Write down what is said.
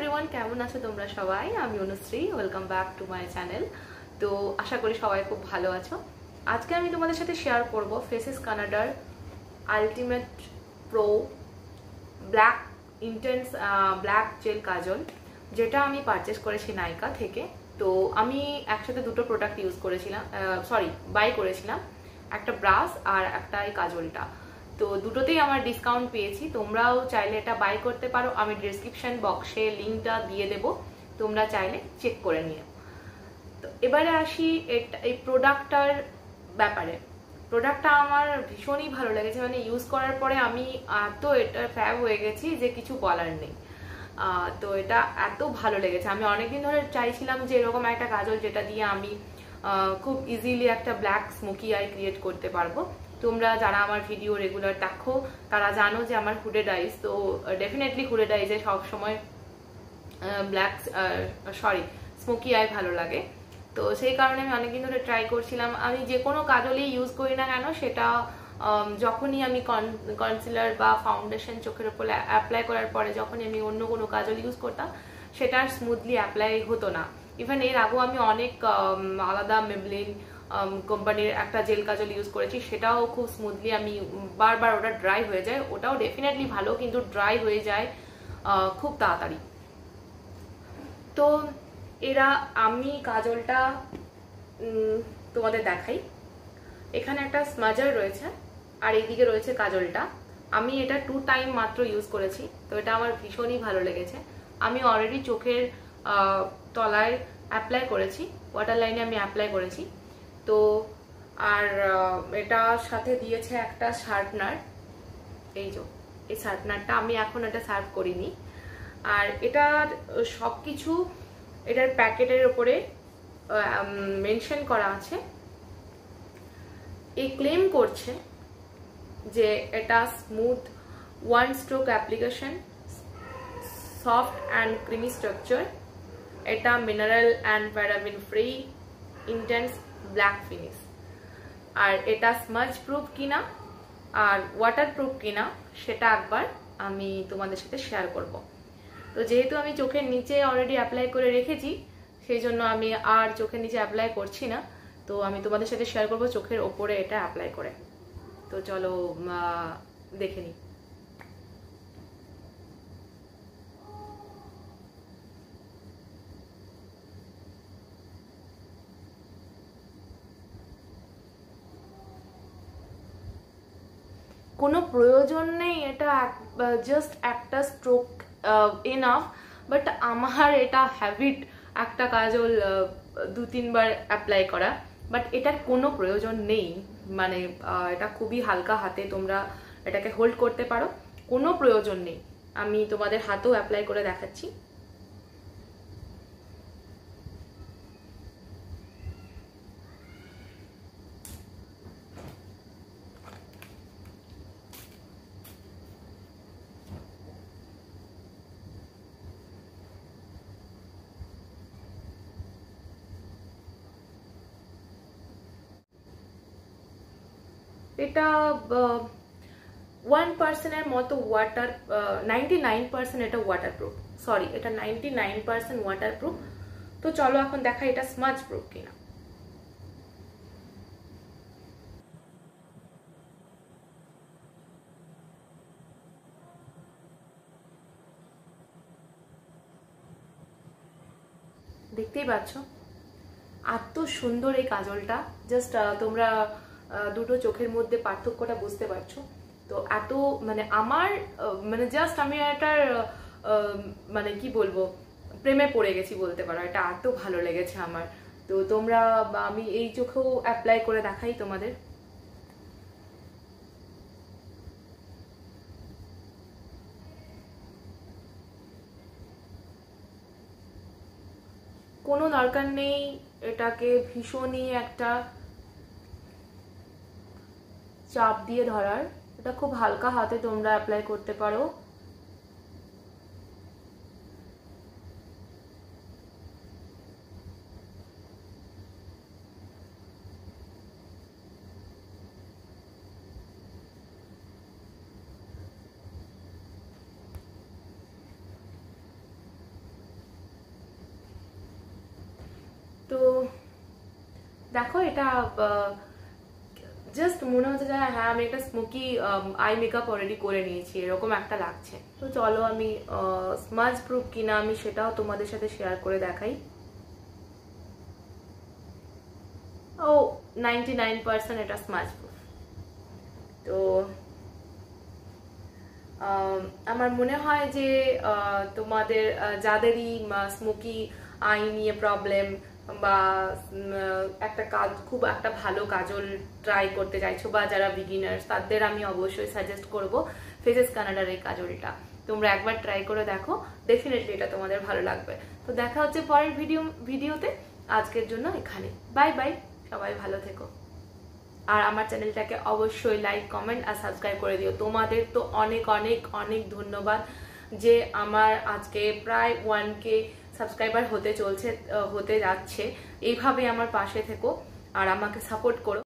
Everyone, কেমন আছো তোমরা সবাই? আমি Anushree, welcome back to my channel. তো আশা করি সবাই খুব ভালো আছো। আজকে আমি তোমাদের সাথে শেয়ার করব ফেসেস কানাডার ultimate pro black intense black gel kajal, যেটা আমি পারচেস করেছি নাইকা থেকে। তো আমি একসাথে দুটো প্রোডাক্ট ইউজ করেছিলাম, বাই করেছিলাম, একটা ব্রাশ আর একটা এই কাজলটা। তো দুটোতেই আমার ডিসকাউন্ট পেয়েছি। তোমরাও চাইলে এটা বাই করতে পারো, আমি ডেসক্রিপশন বক্সে লিঙ্কটা দিয়ে দেবো, তোমরা চাইলে চেক করে নিও। তো এবারে আসি এই প্রোডাক্টটার ব্যাপারে। প্রোডাক্টটা আমার ভীষণই ভালো লেগেছে, মানে ইউজ করার পরে আমি এত এটা ফ্যাব হয়ে গেছি যে কিছু বলার নেই। তো এটা এত ভালো লেগেছে। আমি অনেকদিন ধরে চাইছিলাম যে এরকম একটা কাজল যেটা দিয়ে আমি খুব ইজিলি একটা ব্ল্যাক স্মোকি আই ক্রিয়েট করতে পারবো। তোমরা যারা আমার ভিডিও রেগুলার দেখো তারা জানো যে আমার হুডেড আইস, তো ডেফিনেটলি হুডেড আইসে সবসময় স্মোকি আই ভালো লাগে। তো সেই কারণে আমি অনেকদিন ধরে ট্রাই করছিলাম। আমি যে কোনো কাজলই ইউজ করি না কেন, সেটা যখনই আমি কনসিলার বা ফাউন্ডেশন চোখের উপরে অ্যাপ্লাই করার পরে যখনই আমি অন্য কোনো কাজল ইউজ করতাম, সেটা আর স্মুথলি অ্যাপ্লাই হতো না। ইভেন এর আগেও আমি অনেক আলাদা মেবলিন কোম্পানির একটা জেল কাজল ইউজ করেছি, সেটাও খুব স্মুথলি, আমি বারবার ওটা ড্রাই হয়ে যায়। ওটাও ডেফিনেটলি ভালো, কিন্তু ড্রাই হয়ে যায় খুব তাড়াতাড়ি। তো আমি কাজলটা তোমাদের দেখাই। এখানে একটা স্মাজার রয়েছে আর এইদিকে রয়েছে কাজলটা। আমি এটা 2 টাইম মাত্র ইউজ করেছি, তো এটা আমার ভীষণই ভালো লেগেছে। আমি অলরেডি চোখের তলায় অ্যাপ্লাই করেছি, ওয়াটার লাইনে আমি অ্যাপ্লাই করেছি। তো আর এটার সাথে দিয়েছে একটা শার্পনার। এই শার্পনারটা আমি এখন এটা সার্ভ করিনি। আর এটার সবকিছু এটার প্যাকেটের উপরে মেনশন করা আছে। এই ক্লেম করছে যে এটা smooth one stroke application, soft and creamy structure, এটা mineral and paraben free, intense black finish. আর এটা স্মাজ প্রুফ কিনা আর ওয়াটার প্রুফ কিনা সেটা একবার আমি তোমাদের সাথে শেয়ার করব। তো যেহেতু আমি চোখের নিচে অলরেডি অ্যাপ্লাই করে রেখেছি, সেই জন্য আমি আর চোখের নিচে অ্যাপ্লাই করছি না। তো আমি তোমাদের সাথে শেয়ার করব চোখের ওপরে এটা অ্যাপ্লাই করে। তো চলো দেখে নিই। কোনো প্রয়োজন নেই, এটা জাস্ট একটা স্ট্রোক এনাফ। বাট আমার এটা হ্যাবিট একটা কাজল 2-3 বার অ্যাপ্লাই করা, বাট এটার কোনো প্রয়োজন নেই। মানে এটা খুবই হালকা হাতে তোমরা এটাকে হোল্ড করতে পারো, কোনো প্রয়োজন নেই। আমি তোমাদের হাতেও অ্যাপ্লাই করে দেখাচ্ছি। এটা 1% মতো ওয়াটার, 99% এটা ওয়াটারপ্রুফ, এটা 99% ওয়াটারপ্রুফ। তো চলো এখন দেখা এটা স্মাজ প্রুফ কিনা। দেখতেই পাচ্ছ এত সুন্দর এই কাজলটা, জাস্ট তোমরা দুটো চোখের মধ্যে পার্থক্যটা বুঝতে পারছো। তো এত মানে আমার মানে জাস্ট আমি এটার মানে কি বলবো, প্রেমে পড়ে গেছি বলতে পারো। এটা এত ভালো লেগেছে আমার। তো তোমরা, আমি এই চোখেও অ্যাপ্লাই করে দেখাই তোমাদের। কোনো দরকার নেই এটাকে ভীষণই একটা চাপ দিয়ে ধরার, এটা খুব হালকা হাতে তোমরা অ্যাপ্লাই করতে পারো। দেখো এটা জাস্ট মনে হচ্ছে যে হ্যাঁ আমি একটা স্মোকি আই মেকআপ অলরেডি করে নিয়েছি, এরকম একটা লাগছে। তো চলো আমি স্মাজ প্রুফ কিনা আমি সেটাও তোমাদের সাথে শেয়ার করে দেখাই। ও 99% এটা স্মাজ প্রুফ। তো আমার মনে হয় যে তোমাদের যাদেরই স্মোকি আই নিয়ে প্রবলেম বা একটা খুব একটা ভালো কাজল ট্রাই করতে চাইছো বা যারা বিগিনার্স, তাদের আমি অবশ্যই সাজেস্ট করব ফেসেস কানাডার এই কাজলটা। তোমরা একবার ট্রাই করে দেখো, ডেফিনেটলি এটা তোমাদের ভালো লাগবে। তো দেখা হচ্ছে পরের ভিডিওতে। আজকের জন্য এখানে বাই বাই, সবাই ভালো থেকো। আর আমার চ্যানেলটাকে অবশ্যই লাইক, কমেন্ট আর সাবস্ক্রাইব করে দিও। তোমাদের তো অনেক অনেক অনেক ধন্যবাদ যে আমার আজকে প্রায় 1K সাবস্ক্রাইবার হতে যাচ্ছে। এইভাবে আমার পাশে থেকো আর আমাকে সাপোর্ট করো।